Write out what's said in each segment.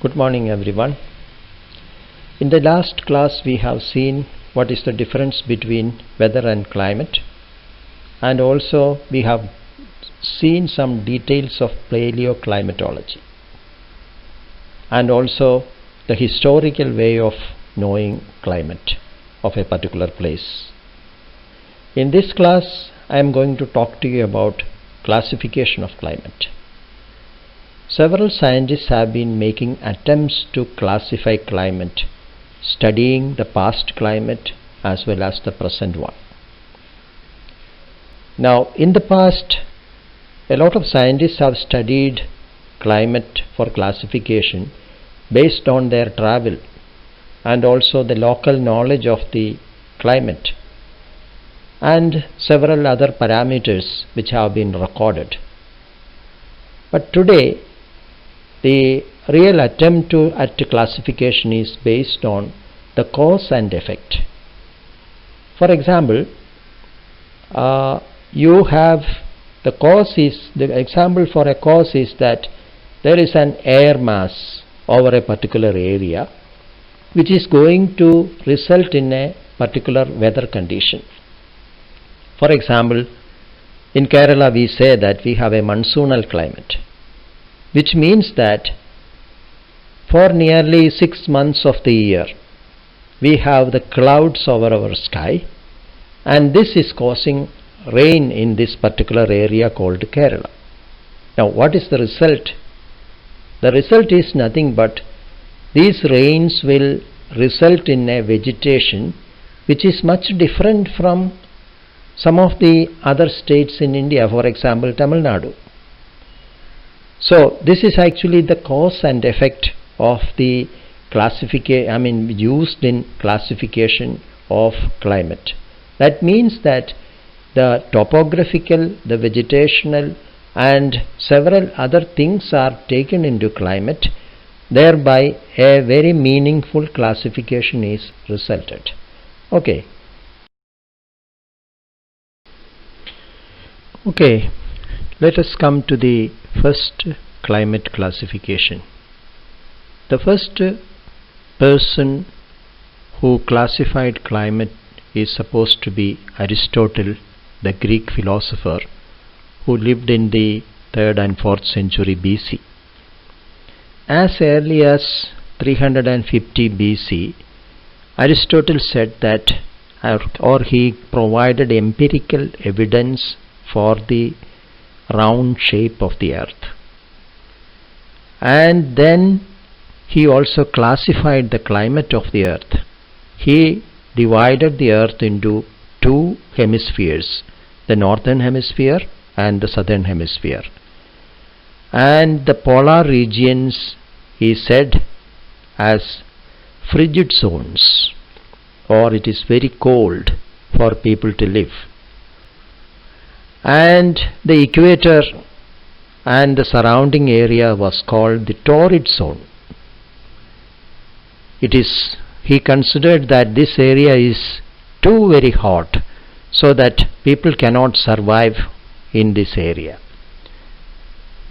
Good morning everyone. In the last class we have seen what is the difference between weather and climate, and also we have seen some details of paleoclimatology and also the historical way of knowing climate of a particular place. In this class I am going to talk to you about classification of climate. Several scientists have been making attempts to classify climate, studying the past climate as well as the present one. Now, in the past, a lot of scientists have studied climate for classification based on their travel and also the local knowledge of the climate and several other parameters which have been recorded. But today, the real attempt at classification is based on the cause and effect. For example, you have the example for a cause is that there is an air mass over a particular area which is going to result in a particular weather condition. For example, in Kerala we say that we have a monsoonal climate, which means that for nearly 6 months of the year we have the clouds over our sky, and this is causing rain in this particular area called Kerala. Now what is the result? The result is nothing but these rains will result in a vegetation which is much different from some of the other states in India, for example Tamil Nadu. So this is actually the cause and effect of the classification, used in classification of climate. That means that the topographical, the vegetational and several other things are taken into climate, thereby a very meaningful classification is resulted. Okay, let us come to the first climate classification. The first person who classified climate is supposed to be Aristotle, the Greek philosopher who lived in the 3rd and 4th century BC. As early as 350 BC, Aristotle said that, or he provided empirical evidence for the round shape of the earth, and then he also classified the climate of the earth. He divided the earth into 2 hemispheres, the northern hemisphere and the southern hemisphere, and the polar regions he said as frigid zones, or it is very cold for people to live, and the equator and the surrounding area was called the torrid zone. He considered that this area is too very hot so that people cannot survive in this area.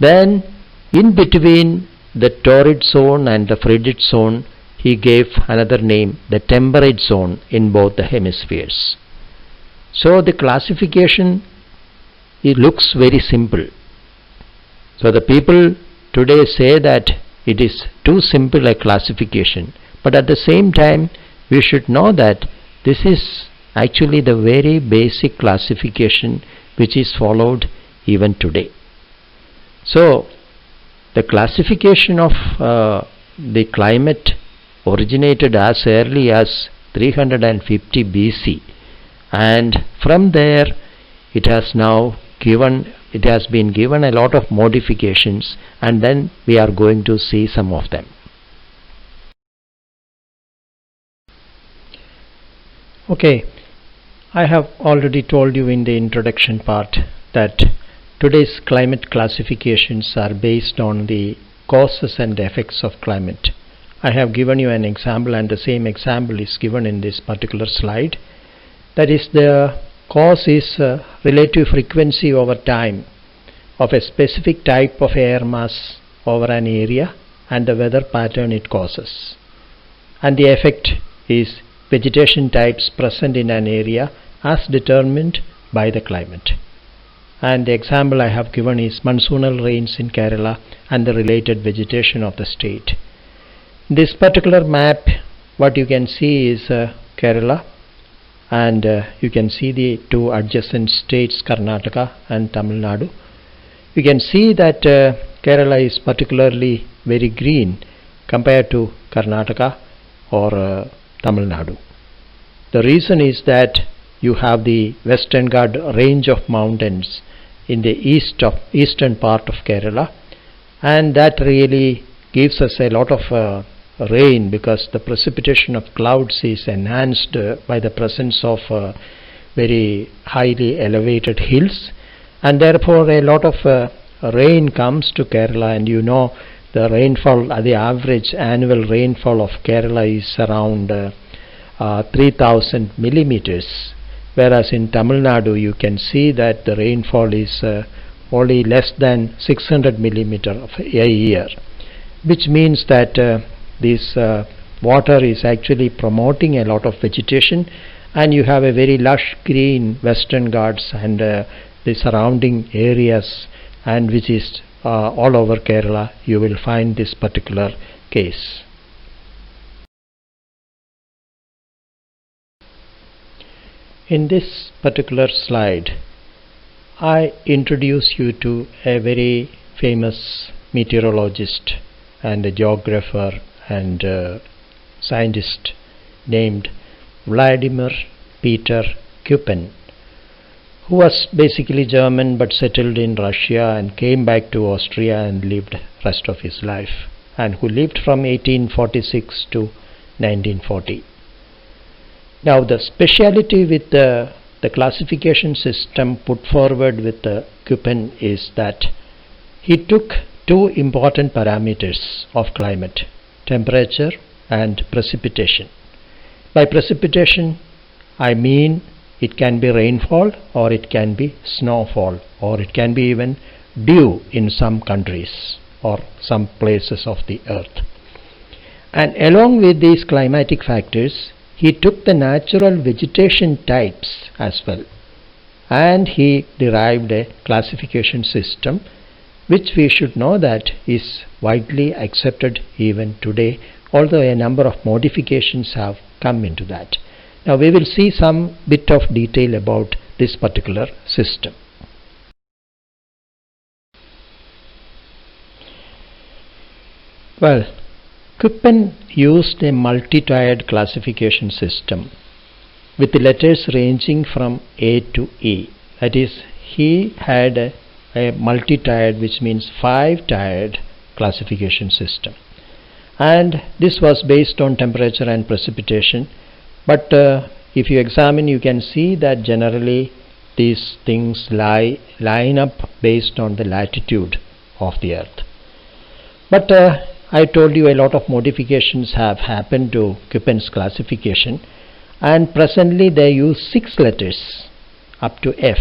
Then in between the torrid zone and the frigid zone he gave another name, the temperate zone, in both the hemispheres. So the classification, it looks very simple. So the people today say that it is too simple a classification, but at the same time we should know that this is actually the very basic classification which is followed even today. So the classification of the climate originated as early as 350 BC, and from there it has been given a lot of modifications, and then we are going to see some of them. Okay, I have already told you in the introduction part that today's climate classifications are based on the causes and effects of climate. I have given you an example, and the same example is given in this particular slide. That is, the cause is relative frequency over time of a specific type of air mass over an area, and the weather pattern it causes. And the effect is vegetation types present in an area as determined by the climate. And the example I have given is monsoonal rains in Kerala and the related vegetation of the state. This particular map, what you can see is Kerala, and you can see the two adjacent states, Karnataka and Tamil Nadu. You can see that Kerala is particularly very green compared to Karnataka or Tamil Nadu. The reason is that you have the Western Ghats range of mountains in the eastern part of Kerala, and that really gives us a lot of rain, because the precipitation of clouds is enhanced by the presence of very highly elevated hills, and therefore a lot of rain comes to Kerala. And you know, the rainfall, the average annual rainfall of Kerala is around 3000 millimeters, whereas in Tamil Nadu you can see that the rainfall is only less than 600 millimeters a year, which means that this water is actually promoting a lot of vegetation, and you have a very lush green Western Ghats and the surrounding areas, and which is all over Kerala. You will find this particular case. In this particular slide, I introduce you to a very famous meteorologist and a geographer and scientist named Vladimir Peter Köppen, who was basically German but settled in Russia and came back to Austria and lived rest of his life, and who lived from 1846 to 1940. Now, the speciality with the classification system put forward with Köppen is that he took two important parameters of climate: temperature and precipitation. By precipitation, I mean it can be rainfall, or it can be snowfall, or it can be even dew in some countries or some places of the earth. And along with these climatic factors, he took the natural vegetation types as well, and he derived a classification system which we should know that is widely accepted even today, although a number of modifications have come into that. Now we will see some bit of detail about this particular system. Well, Köppen used a multi-tiered classification system with the letters ranging from A to E. That is, he had a multi-tiered, which means 5-tiered classification system, and this was based on temperature and precipitation. But if you examine, you can see that generally these things line up based on the latitude of the earth. But I told you a lot of modifications have happened to Köppen's classification, and presently they use 6 letters up to F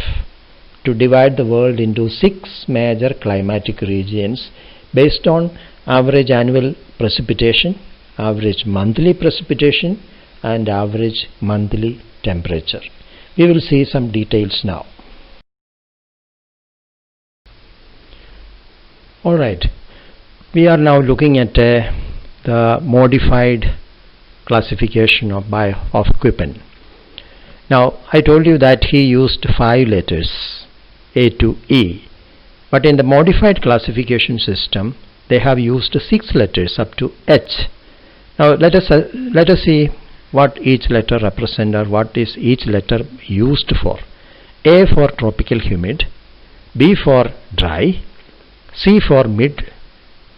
to divide the world into 6 major climatic regions based on average annual precipitation, average monthly precipitation, and average monthly temperature. We will see some details now. Alright, we are now looking at the modified classification of Köppen. Now, I told you that he used 5 letters, A to E, but in the modified classification system they have used 6 letters up to H. Now let us see what each letter represents, or what is each letter used for. A for tropical humid, B for dry, C for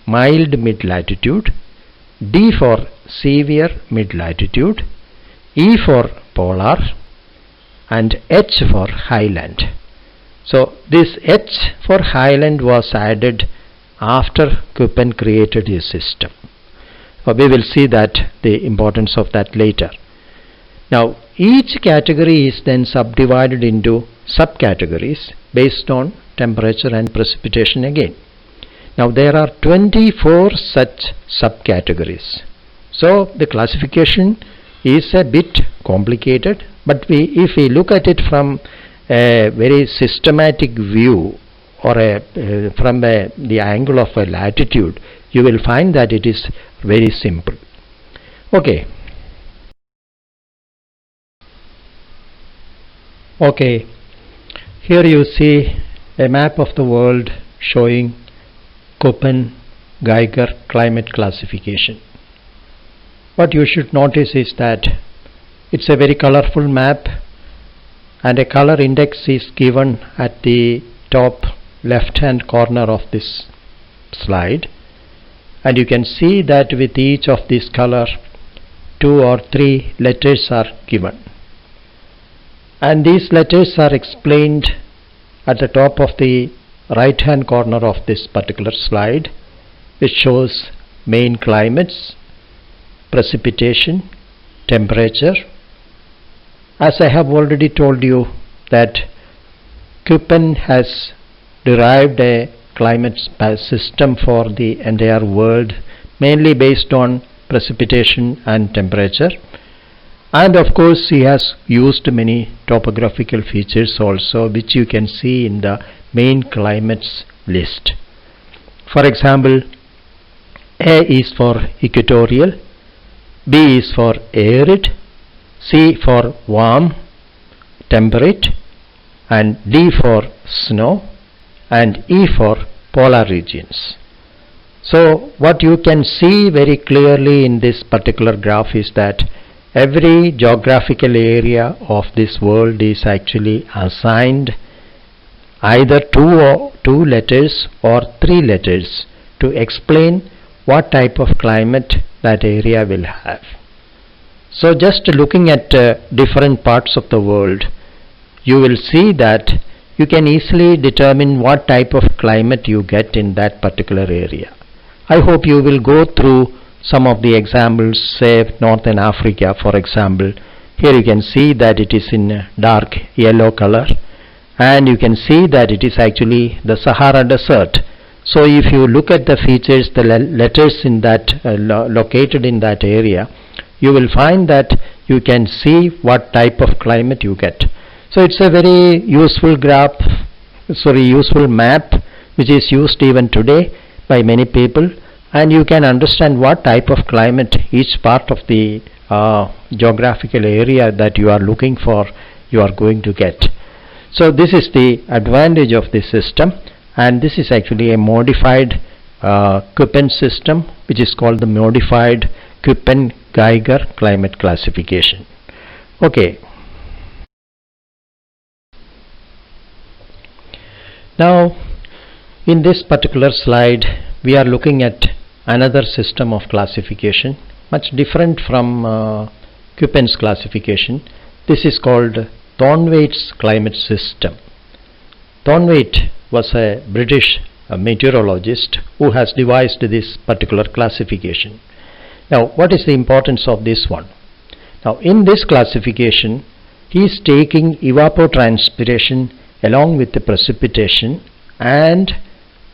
mild mid-latitude, D for severe mid-latitude, E for polar, and H for highland. So this H for highland was added after Köppen created his system. We will see that the importance of that later. Now each category is then subdivided into subcategories based on temperature and precipitation again. Now there are 24 such subcategories. So the classification is a bit complicated, but if we look at it from a very systematic view, or from the angle of a latitude, you will find that it is very simple. Okay. Here you see a map of the world showing Köppen-Geiger climate classification. What you should notice is that it's a very colorful map, and a color index is given at the top left hand corner of this slide, and you can see that with each of these color 2 or 3 letters are given, and these letters are explained at the top of the right hand corner of this particular slide, which shows main climates, precipitation, temperature. As I have already told you that Köppen has derived a climate system for the entire world, mainly based on precipitation and temperature, and of course he has used many topographical features also, which you can see in the main climates list. For example, A is for equatorial, B is for arid, C for warm, temperate, and D for snow, and E for polar regions. So what you can see very clearly in this particular graph is that every geographical area of this world is actually assigned either 2 letters or 3 letters to explain what type of climate that area will have. So just looking at different parts of the world, you will see that you can easily determine what type of climate you get in that particular area. I hope you will go through some of the examples, say Northern Africa for example. Here you can see that it is in dark yellow color, and you can see that it is actually the Sahara Desert. So if you look at the features, the letters in that located in that area, you will find that you can see what type of climate you get. So it's a very useful useful map, which is used even today by many people, and you can understand what type of climate each part of the geographical area that you are looking for you are going to get. So this is the advantage of this system, and this is actually a modified Köppen system, which is called the modified Köppen-Geiger climate classification. Okay. Now in this particular slide we are looking at another system of classification, much different from Köppen's classification. This is called Thornthwaite's climate system. Thornthwaite was a British meteorologist who has devised this particular classification. Now what is the importance of this one? Now in this classification he is taking evapotranspiration along with the precipitation, and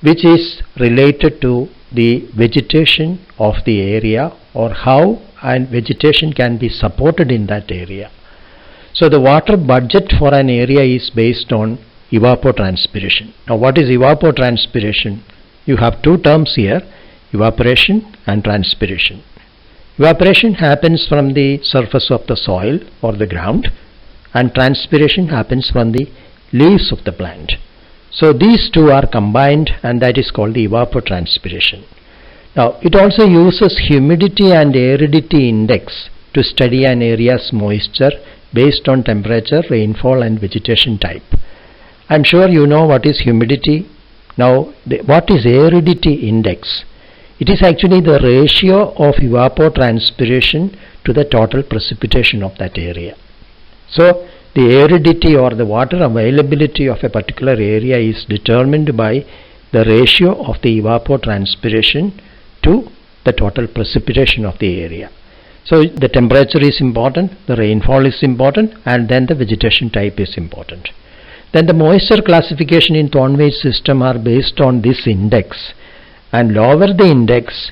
which is related to the vegetation of the area, or how and vegetation can be supported in that area. So the water budget for an area is based on evapotranspiration. Now what is evapotranspiration? You have 2 terms here, evaporation and transpiration. Evaporation happens from the surface of the soil or the ground, and transpiration happens from the leaves of the plant. So these 2 are combined, and that is called the evapotranspiration. Now it also uses humidity and aridity index to study an area's moisture based on temperature, rainfall and vegetation type. I am sure you know what is humidity. Now what is aridity index? It is actually the ratio of evapotranspiration to the total precipitation of that area. So the aridity or the water availability of a particular area is determined by the ratio of the evapotranspiration to the total precipitation of the area. So the temperature is important, the rainfall is important, and then the vegetation type is important. Then the moisture classification in Thornthwaite's system are based on this index, and lower the index,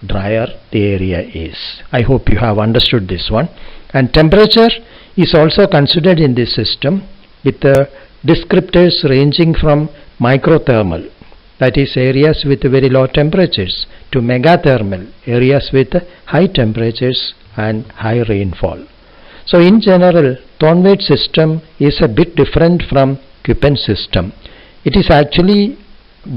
drier the area is. I hope you have understood this one. And temperature is also considered in this system with the descriptors ranging from microthermal, that is areas with very low temperatures, to megathermal, areas with high temperatures and high rainfall. So in general, Thornweight system is a bit different from Köppen system. It is actually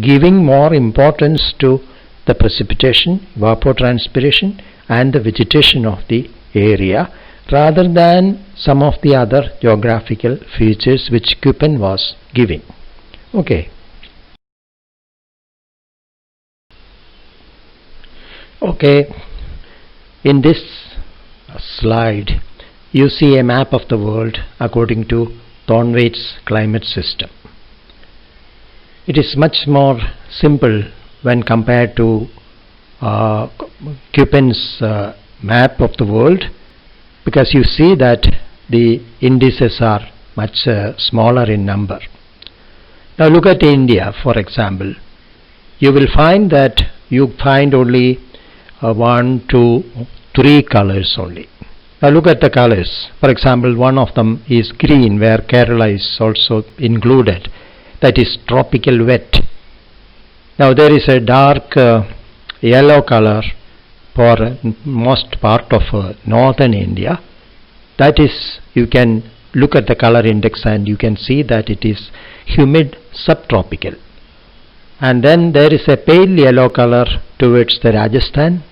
giving more importance to the precipitation, evapotranspiration and the vegetation of the area rather than some of the other geographical features which Köppen was giving. Okay. Okay, in this slide you see a map of the world according to Thornweight's climate system. It is much more simple when compared to Köppen's map of the world, because you see that the indices are much smaller in number. Now look at India, for example. You will find that you find only 1, 2, 3 colors only. Now look at the colors. For example, one of them is green, where Kerala is also included. That is tropical wet. Now there is a dark yellow color for most part of northern India. That is, you can look at the color index and you can see that it is humid subtropical. And then there is a pale yellow color towards the Rajasthan,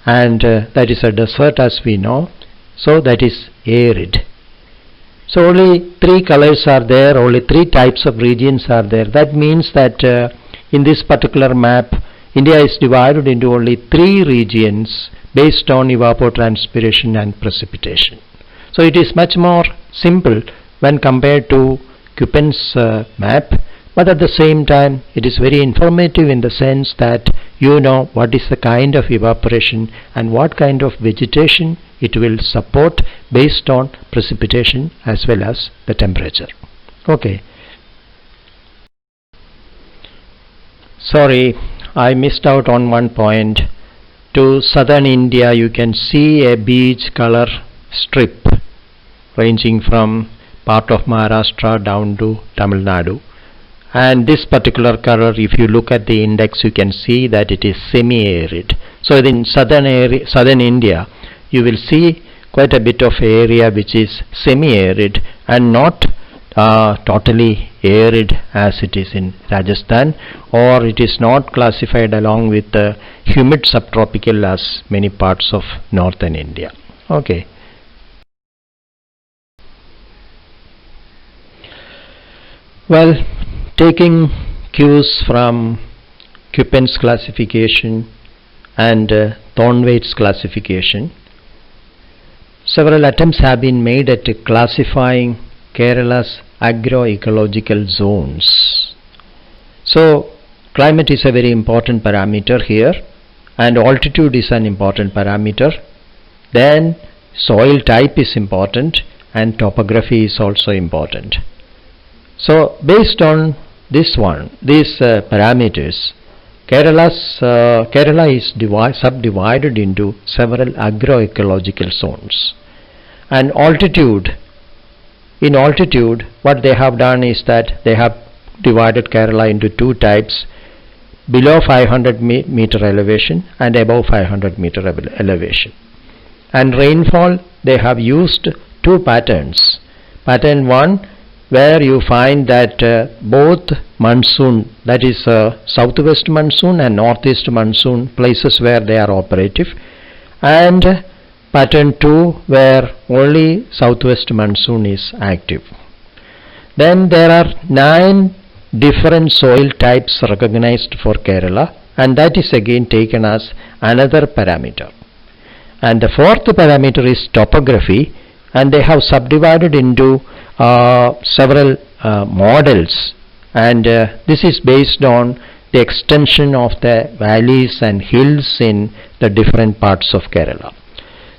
and that is a desert as we know, so that is arid. So only 3 colors are there, only 3 types of regions are there. That means that in this particular map, India is divided into only 3 regions based on evapotranspiration and precipitation. So it is much more simple when compared to Köppen's map, but at the same time it is very informative in the sense that you know what is the kind of evaporation and what kind of vegetation it will support based on precipitation as well as the temperature. Okay. Sorry, I missed out on one point. To southern India you can see a beige color strip ranging from part of Maharashtra down to Tamil Nadu. And this particular color, if you look at the index, you can see that it is semi-arid. So in southern India, you will see quite a bit of area which is semi-arid and not totally arid as it is in Rajasthan, or it is not classified along with the humid subtropical as many parts of northern India. Okay. Well, taking cues from Köppen's classification and Thornweight's classification, several attempts have been made at classifying Kerala's agro-ecological zones. So climate is a very important parameter here, and altitude is an important parameter. Then soil type is important and topography is also important. So based on these parameters, Kerala is subdivided into several agro-ecological zones. And in altitude, what they have done is that they have divided Kerala into 2 types: below 500 meter elevation and above 500 meter elevation. And rainfall, they have used 2 patterns. Pattern 1, where you find that both monsoon, that is southwest monsoon and northeast monsoon, places where they are operative, and pattern 2, where only southwest monsoon is active. Then there are 9 different soil types recognized for Kerala, and that is again taken as another parameter. And the 4th parameter is topography, and they have subdivided into several models, and this is based on the extension of the valleys and hills in the different parts of Kerala.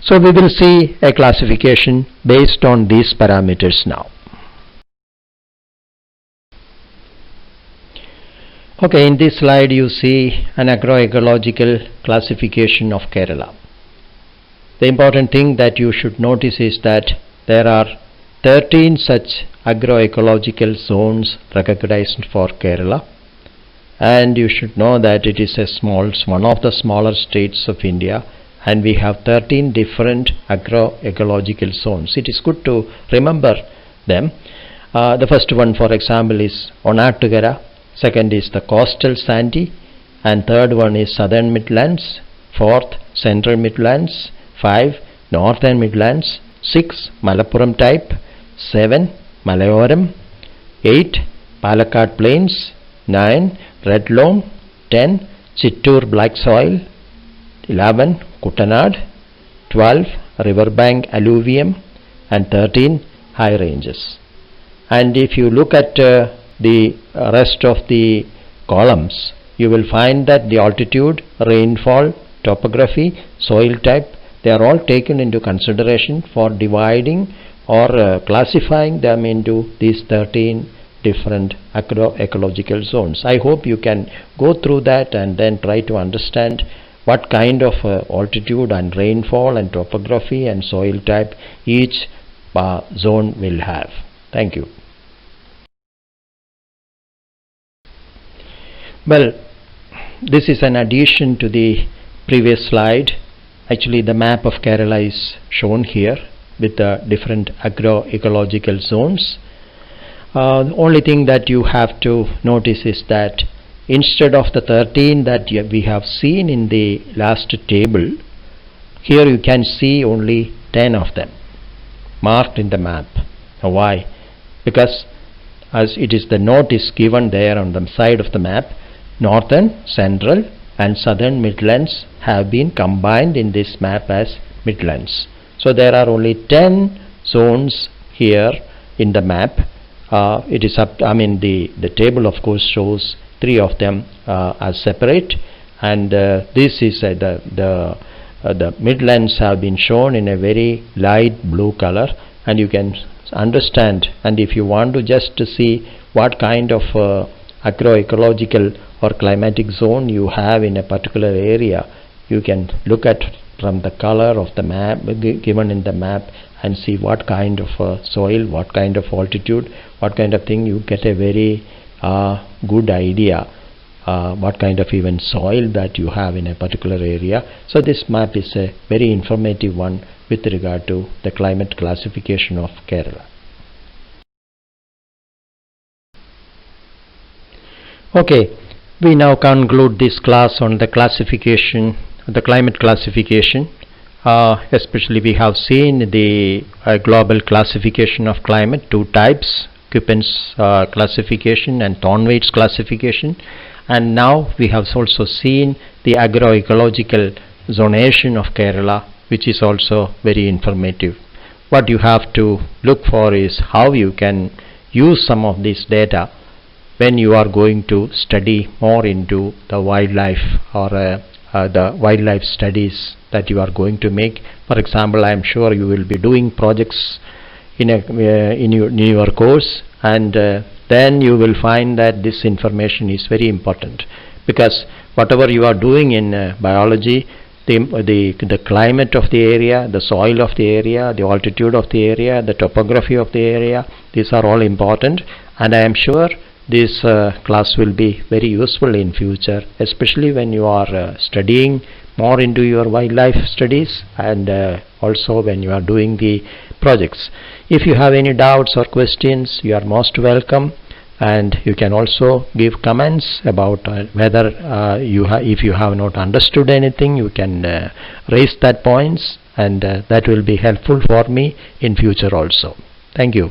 So we will see a classification based on these parameters now. Okay, in this slide you see an agro-ecological classification of Kerala. The important thing that you should notice is that there are 13 such agro-ecological zones recognized for Kerala, and you should know that it is one of the smaller states of India, and we have 13 different agro-ecological zones. It is good to remember them. The first one, for example, is Onattukara, second is the coastal sandy, and third one is southern Midlands, fourth central Midlands, 5 northern Midlands, 6 Malappuram type, 7 Malayoram, 8 Palakkad Plains, 9 Red Loam, 10 Chittoor Black Soil, 11 Kuttanad, 12 Riverbank Alluvium, and 13 High Ranges. And if you look at the rest of the columns, you will find that the altitude, rainfall, topography, soil type, they are all taken into consideration for dividing or classifying them into these 13 different agro-ecological zones. I hope you can go through that and then try to understand what kind of altitude and rainfall and topography and soil type each zone will have. Thank you. Well, this is an addition to the previous slide. Actually, the map of Kerala is shown here with the different agro-ecological zones. The only thing that you have to notice is that instead of the 13 that we have seen in the last table, here you can see only 10 of them marked in the map. Now why? Because as it is, the note is given there on the side of the map, northern, central and southern Midlands have been combined in this map as Midlands. So there are only 10 zones here in the map. It is up, the table of course shows 3 of them as separate, and this is the Midlands have been shown in a very light blue color, and you can understand, and if you want to just to see what kind of agro-ecological or climatic zone you have in a particular area, you can look at from the color of the map given in the map and see what kind of soil, what kind of altitude, what kind of thing. You get a very good idea what kind of even soil that you have in a particular area. So this map is a very informative one with regard to the climate classification of Kerala. Okay, we now conclude this class on the classification, the climate classification. Especially we have seen the global classification of climate, 2 types, Köppen's classification and Thornwight's classification, and now we have also seen the agro-ecological zonation of Kerala, which is also very informative. What you have to look for is how you can use some of this data when you are going to study more into the wildlife or the wildlife studies that you are going to make. For example, I am sure you will be doing projects in your course, and then you will find that this information is very important, because whatever you are doing in biology, the climate of the area, the soil of the area, the altitude of the area, the topography of the area, these are all important, and I am sure this class will be very useful in future, especially when you are studying more into your wildlife studies, and also when you are doing the projects. If you have any doubts or questions, you are most welcome, and you can also give comments about whether if you have not understood anything, you can raise that points, and that will be helpful for me in future also. Thank you.